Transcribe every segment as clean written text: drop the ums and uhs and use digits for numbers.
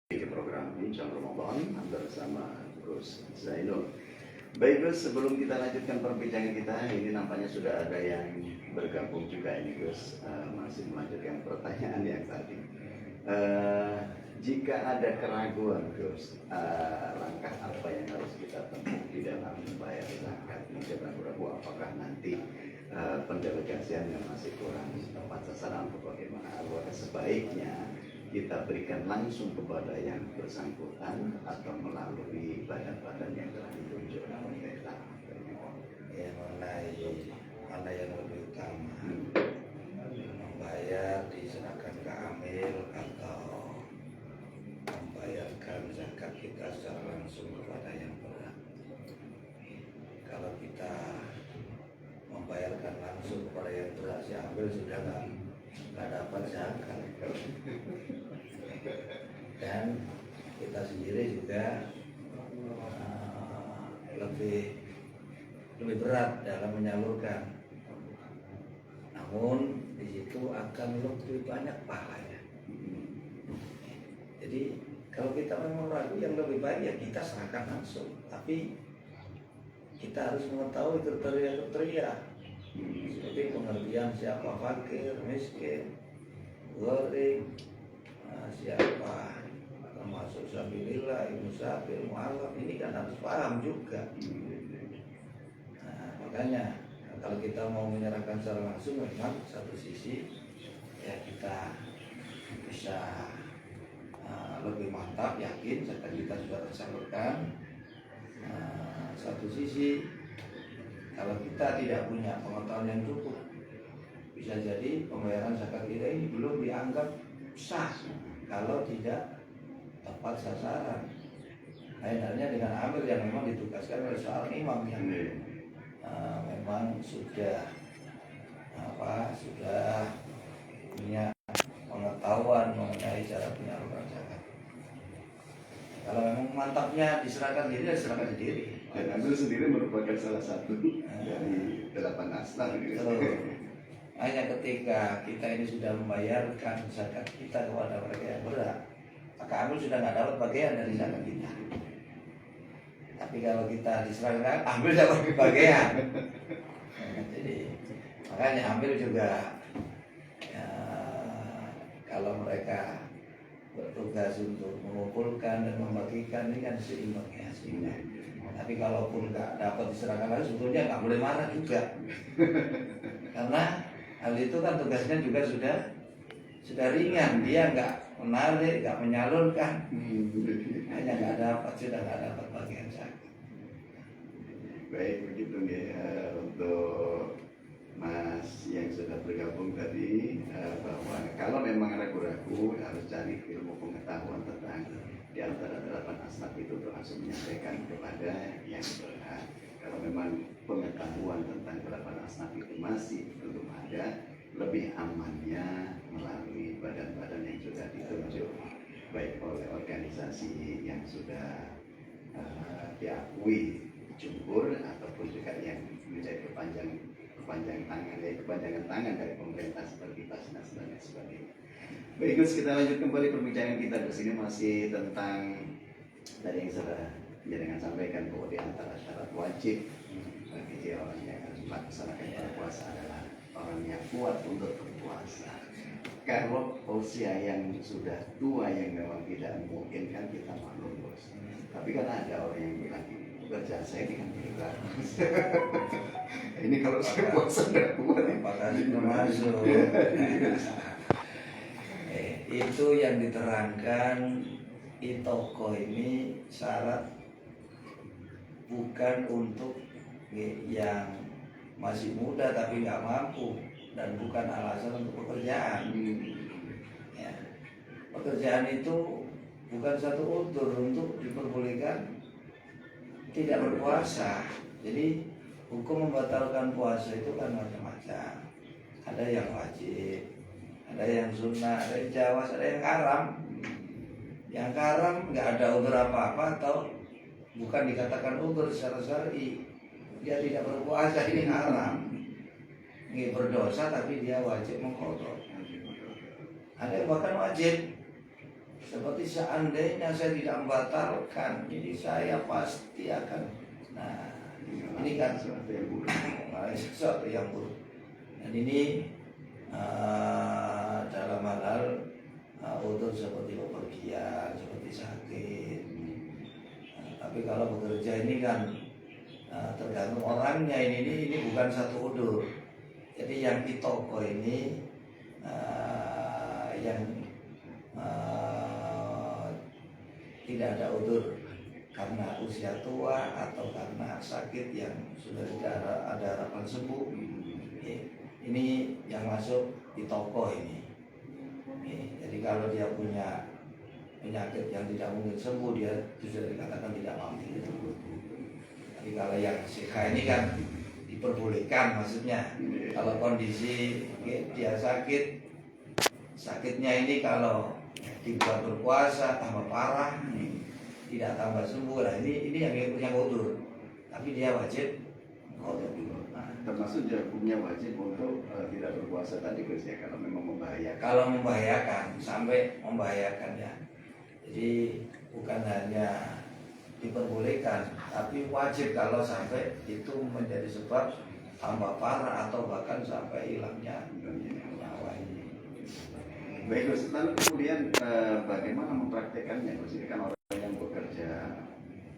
Di program Bincang Ramadan bersama Gus Zainul. Baik Gus, sebelum kita lanjutkan perbincangan kita, ini nampaknya sudah ada yang bergabung juga ini Gus, masih melanjutkan pertanyaan yang tadi. Jika ada keraguan Gus, langkah apa yang harus kita tempuh di dalam membayar zakat? Mungkin ragu-ragu apakah nanti pendelegasiannya masih kurang tepat sasaran atau bagaimana? Apakah sebaiknya kita berikan langsung kepada yang bersangkutan atau melalui badan-badan yang telah ditunjuk oleh pemerintah? Ya, mengenai mana yang lebih utama, membayar diserahkan ke amil atau membayarkan zakat kita secara langsung kepada yang berhak. Kalau kita membayarkan langsung kepada yang berhak, si amil sudah nggak dapat zakat. Dan kita sendiri juga lebih berat dalam menyalurkan. Namun di situ akan lebih banyak pahalanya. Jadi kalau kita memang ragu, yang lebih baik ya kita serahkan langsung. Tapi kita harus mengetahui kriteria-kriteria seperti pengertian siapa fakir, miskin, gharim, siapa termasuk sabilillah, musafir, mu'alaf, ini kan harus paham juga. Makanya kalau kita mau menyerahkan secara langsung, memang satu sisi ya kita bisa lebih mantap, yakin zakat kita sudah tersalurkan. Satu sisi kalau kita tidak punya pengetahuan yang cukup, bisa jadi pembayaran zakat kita ini belum dianggap sah kalau tidak tepat sasaran. Lainnya dengan amil yang memang ditugaskan oleh seorang imam yang memang sudah punya pengetahuan mengenai cara penyaluran zakat. Kalau memang mantapnya diserahkan sendiri, ya diserahkan sendiri. Dan amil sendiri merupakan salah satu dari 8 asnaf. Hanya ketika kita ini sudah membayarkan zakat kita kepada mereka yang berhak, maka amil sudah nggak dapat bagian dari zakat kita. Tapi kalau kita diserahkan, ambil dapat bagian. Jadi makanya ambil juga ya, kalau mereka bertugas untuk mengumpulkan dan membagikan, ini kan seimbang ya. Tapi kalaupun nggak dapat diserahkan lagi, sebetulnya nggak boleh marah juga. Karena hal itu kan tugasnya juga sudah ringan, dia nggak menarik, nggak menyalurkan, hanya sudah nggak dapat bagian zakat. Baik, begitu nih untuk Mas yang sudah bergabung tadi, bahwa kalau memang ragu-ragu harus cari ilmu pengetahuan tentang di antara 8 asnaf itu langsung menyampaikan kepada yang berhak. Kalau memang pengetahuan tentang 8 asnaf itu masih belum ada, lebih amannya melalui badan-badan yang sudah ditunjuk, baik oleh organisasi yang sudah diakui jumhur ataupun juga yang menjadi kepanjangan tangan dari pemerintah seperti Basnas dan lain sebagainya. Baik Gus, kita lanjut kembali perbincangan kita. Di sini masih tentang tadi yang sudah jenengan sampaikan bahwa di antara syarat wajib bagi orang yang harus melaksanakan berpuasa adalah orang yang kuat untuk berpuasa. Kalau usia yang sudah tua yang memang tidak memungkinkan, kita maklum bos. Tapi kan ada orang yang bilang kerjaan saya dengan berat. Ini kalau saya puasa tidak kuat, apakah itu masuk? Itu yang diterangkan di toko ini syarat bukan untuk yang masih muda tapi nggak mampu, dan bukan alasan untuk pekerjaan. Ya. Pekerjaan itu bukan satu unsur untuk diperbolehkan tidak berpuasa. Jadi hukum membatalkan puasa itu kan macam-macam. Ada yang wajib, ada yang sunnah, ada yang jawaz, ada yang haram. Yang haram nggak ada udzur apa-apa atau bukan dikatakan udzur secara syar'i, dia tidak berpuasa, ini haram. Ini berdosa tapi dia wajib mengqadha. Ada yang bahkan wajib, Seperti seandainya saya tidak membatalkan, ini saya pasti akan. Nah, ini kan sesuatu yang buruk. sesuatu yang buruk. Dan ini dalam hal udur seperti bepergian, seperti sakit. Tapi kalau bekerja ini kan tergantung orangnya. Ini bukan satu udur. Jadi yang di toko ini yang tidak ada udur karena usia tua atau karena sakit yang sudah tidak ada harapan sembuh. Ini yang masuk di toko ini. Jadi kalau dia punya penyakit yang tidak mungkin sembuh, dia sudah dikatakan tidak mampu. Tapi kalau yang sikha ini kan diperbolehkan, maksudnya kalau kondisi dia sakit, sakitnya ini kalau dibuat berpuasa tambah parah, tidak tambah sembuh. Nah ini yang punya udur, tapi dia wajib qadha dulu. Termasuk dia punya wajib untuk tidak berpuasa tadi Gus ya, kalau memang membahayakan. Kalau membahayakan, sampai membahayakan ya. Jadi bukan hanya diperbolehkan, tapi wajib kalau sampai itu menjadi sebab tambah parah atau bahkan sampai hilangnya nyawa ini. Baik Gus, lalu kemudian bagaimana mempraktekannya Gus? Ini kan orang yang bekerja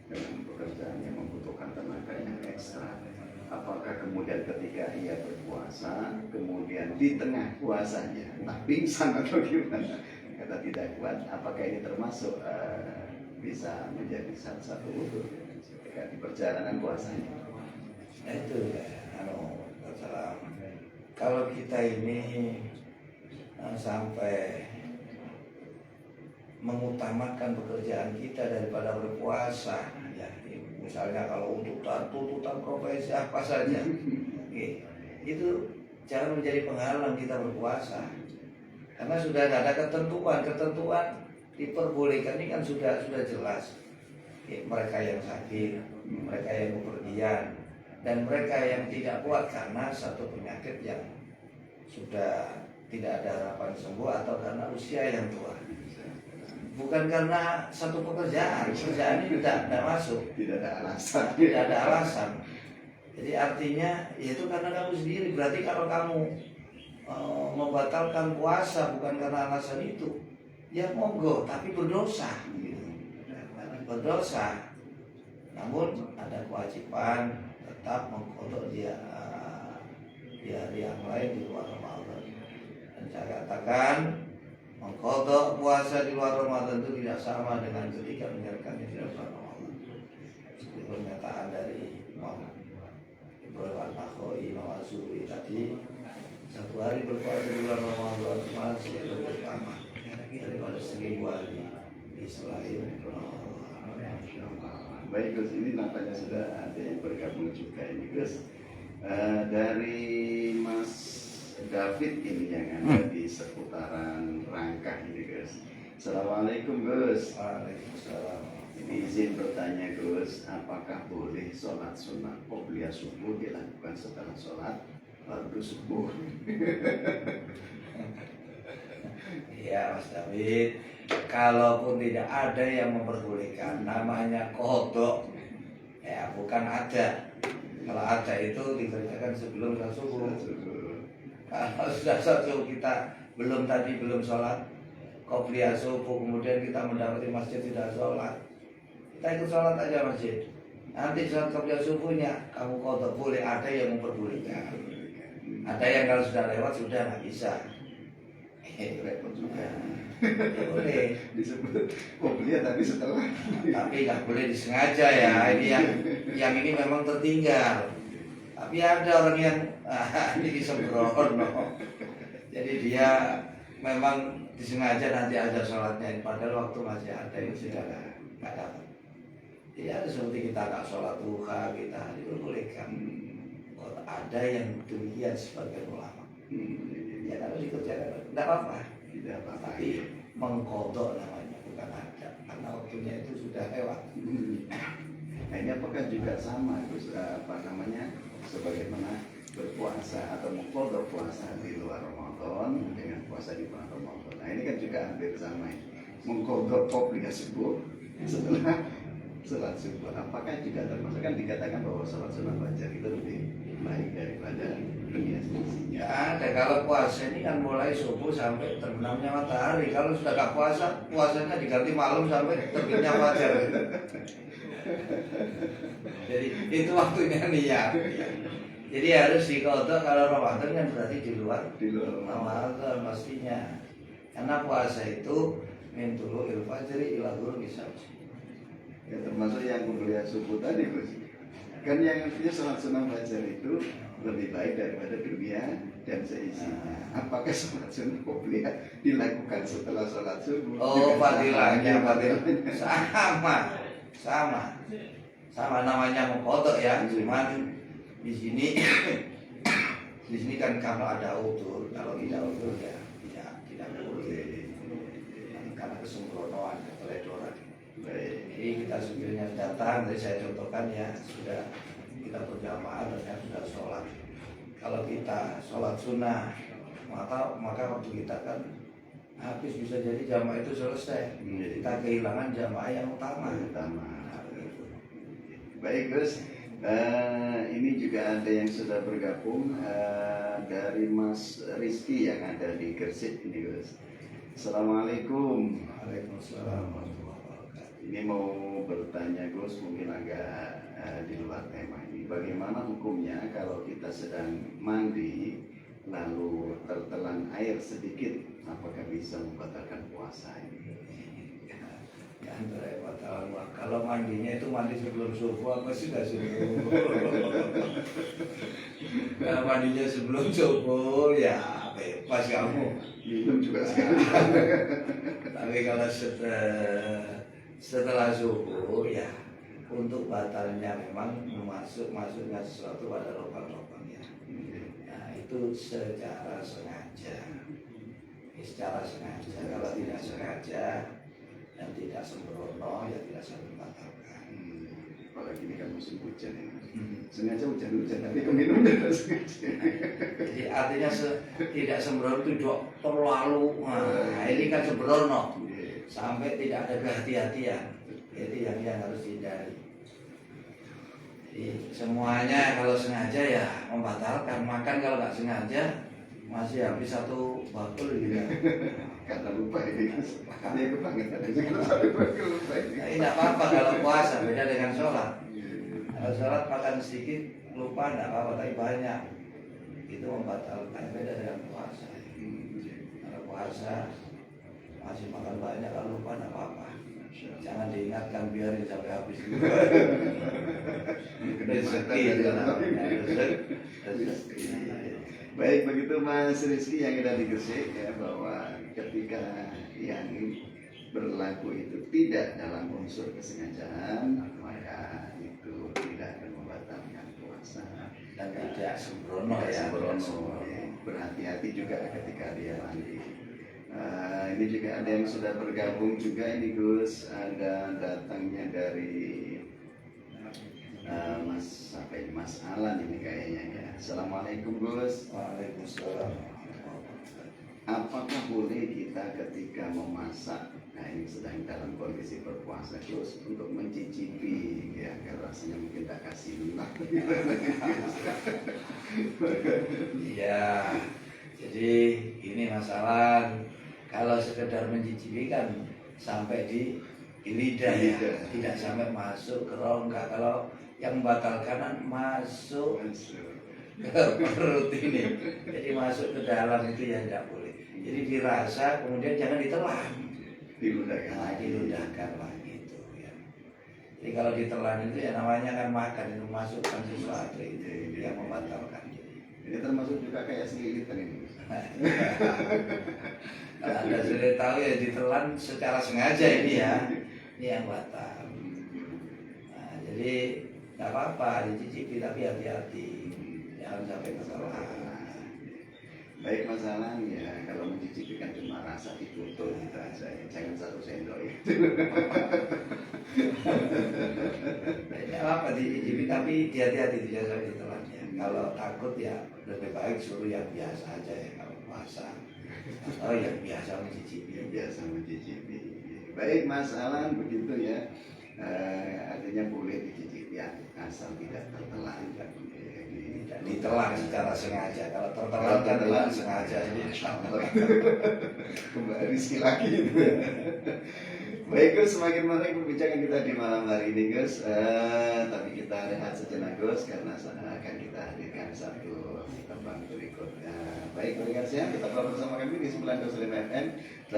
dengan pekerjaan yang membutuhkan tenaga yang ekstra. Apakah kemudian ketika ia berpuasa, kemudian di tengah puasanya entah pingsan atau gimana, kata tidak kuat, apakah ini termasuk bisa menjadi salah satu udur ketika di perjalanan puasanya? Nah itu kalau kita ini sampai mengutamakan pekerjaan kita daripada berpuasa, ya, misalnya kalau untuk tuntutan profesi apa saja, itu jangan menjadi penghalang kita berpuasa, karena sudah ada ketentuan diperbolehkan ini kan sudah jelas. Mereka yang sakit, mereka yang bepergian, dan mereka yang tidak kuat karena satu penyakit yang sudah tidak ada harapan sembuh atau karena usia yang tua. Bukan karena satu pekerjaan ini tidak masuk. Tidak ada alasan. Tidak ada alasan. Jadi artinya itu karena kamu sendiri. Berarti kalau kamu membatalkan puasa bukan karena alasan itu, ya monggo, tapi berdosa. Berdosa. Namun ada kewajiban tetap mengqadha dia di hari yang lain di luar Ramadan. Dan saya katakan mengqadha puasa di luar Ramadan itu tidak sama dengan ketika menjalankannya di dalam Ramadan. Seperti pernyataan dari Imam Ibrahim Al-Nakhai, Imam Az-Zuhri tadi, satu hari berpuasa di bulan Ramadan masih lebih utama daripada 1000 hari di selain Ramadan. Baik Gus, ini nampaknya sudah ada yang bergabung juga ini Gus. Dari Mas David ini yang ada di seputaran Rangkah ini Gus. Assalamualaikum Gus. Waalaikumsalam. Ini izin bertanya Gus, apakah boleh sholat sunnah qobliyah subuh dilakukan setelah sholat fardu subuh? Iya Mas David, kalaupun tidak ada yang memperbolehkan, namanya qadha, ya bukan ada. Kalau ada itu dikerjakan sebelum sholat subuh. Kalau sudah sholat subuh kita belum sholat qobliyah subuh, kemudian kita mendapati masjid tidak sholat, kita ikut sholat aja masjid. Nanti sholat qobliyah subuhnya kamu qadha, boleh, ada yang memperbolehkan. Ada yang kalau sudah lewat sudah nggak bisa. Repot juga. Boleh Disebut qobliyah tapi setelah. tapi nggak boleh disengaja ya. Ini yang ini memang tertinggal. Tapi ada orang yang ini disembrono. Jadi dia memang disengaja nanti aja sholatnya, padahal waktu masih ada itu sudah nggak dapat. Jadi ada seperti kita nggak sholat duha, kita diperbolehkan. Ada yang demikian sebagai ulama. Ya kalau dikerjakan tidak apa-apa. Tidak apa-apa. Tapi mengqadha namanya, bukan ada, karena waktunya itu sudah lewat. Nah ini apakah juga sama Gus, sebagaimana berpuasa atau mengqadha puasa di luar Ramadan dengan puasa di bulan Ramadan. Nah ini kan juga hampir sama. mengkodok qobliyah subuh setelah sholat subuh. Apakah juga termasuk, kan dikatakan bahwa sholat sunnah fajar itu lebih baik daripada dunia seisinya? Ya ada, kalau puasa ini kan mulai subuh sampai terbenamnya matahari. Kalau sudah gak puasa, puasanya diganti malam sampai terbitnya fajar. Jadi itu waktunya niat. Jadi harus dikodok. Kalau Ramadan kan berarti di luar Ramadan pastinya. Karena puasa itu min tulu'il fajri ila ghurubi syamsi. Ya termasuk yang kuliah subuh tadi, Gus. Kan yang artinya sholat sunnah fajar itu lebih baik daripada dunia dan seisinya. Apakah sholat sunnah qobliyah dilakukan setelah sholat subuh? Oh, fadilahnya sama namanya mengkodok ya. Cuman di sini kan kalau ada utur, kalau tidak utur ya tidak boleh. Karena kesembronoan, keteledoran. Jadi kita sebelumnya datang, tadi saya contohkan ya, sudah kita berjamaah dan sudah sholat. Kalau kita sholat sunnah, maka waktu kita kan habis, bisa jadi jamaah itu selesai. Kita kehilangan jamaah yang utama. Baik Gus, ini juga ada yang sudah bergabung dari Mas Rizky yang ada di Gresik ini Gus. Assalamualaikum. Waalaikumsalam. Ini mau bertanya Gus, mungkin agak di luar tema ini. Bagaimana hukumnya kalau kita sedang mandi lalu tertelan air sedikit, apakah bisa membatalkan puasa ini? Ya, kalau mandinya itu mandi sebelum subuh apa sudah subuh? Kalau mandinya sebelum subuh ya bebas kamu. Minum juga sekali. Tapi kalau setelah subuh ya untuk batalnya memang masuknya sesuatu pada lubang-lubangnya. Nah itu secara sengaja. Kalau tidak sengaja dan tidak sembrono ya tidak sampai membatalkan. Apalagi ini kan musim hujan ya. Sengaja hujan-hujan tapi keminum tidak sengaja. Jadi artinya tidak sembrono itu terlalu. Nah ini kan sembrono sampai tidak ada kehati-hatian. Jadi yang harus dihindari. Jadi semuanya kalau sengaja ya membatalkan. Makan kalau nggak sengaja masih habis satu bakul gitu. Karena lupa ini, makanya kebangetan aja kalau sampai lupa ini. Nah, tidak apa-apa kalau puasa, beda dengan sholat. Kalau sholat makan sedikit lupa tidak apa-apa, tapi banyak itu membatalkan, beda dengan puasa. Kalau puasa masih makan banyak, kalau lupa tidak apa-apa. Jangan diingatkan, biarin sampai habis. Rezeki. Baik, begitu Mas Rizky yang ada di Gresik ya, bahwa ketika yang berlaku itu tidak dalam unsur kesengajaan, maka itu tidak akan membatalkan puasa Dan tidak sembrono ya. Berhati-hati juga ketika dia mandi. Ini juga ada yang sudah bergabung juga ini Gus, ada datangnya dari Mas Alan ini kayaknya ya. Assalamualaikum Gus. Waalaikumsalam. Apakah boleh kita ketika memasak, nah ini sedang dalam kondisi berpuasa Gus, untuk mencicipi ya, kalau rasanya mungkin tak kasih lah. Iya. Jadi ini masalah kalau sekedar mencicipi kan sampai di lidah ya, tidak sampai masuk ke rongga. Kalau yang membatalkan masuk ke perut ini, jadi masuk ke dalam itu yang tidak boleh. Jadi dirasa kemudian jangan ditelan, diludahkan lah gitu ya. Jadi kalau ditelan itu ya namanya kan makan, itu masukkan sesuatu itu yang membatalkan. Ini termasuk juga kayak selilitan ini. Kalau Anda sudah tahu ya ditelan secara sengaja ini ya, ini yang batal. Nah, jadi nggak apa-apa dicicipi tapi hati-hati, jangan sampai kesalahan. Baik masalahnya kalau mencicipi kan cuma rasa ditutup gitu aja, jangan satu sendok itu. Nggak apa-apa dicicipi tapi hati-hati jangan sampai ditelannya. Kalau takut ya lebih baik suruh yang biasa aja ya kalau puasa. Atau yang biasa mencicipi. Yang biasa mencicipi. Baik Mas Alan, begitu ya. Artinya boleh dicicipi ya, asal tidak tertelan. Tidak ditelan secara sengaja. Kalau tertelan kan tidak sengaja ini. Kembali rezeki lagi itu. Baik Gus, semakin menarik perbincangan kita di malam hari ini Gus. Tapi kita rehat sejenak Gus, karena akan kita hadirkan satu tembang berikutnya. Baik, pendengar saya, tetaplah bersama kami di 925 FM.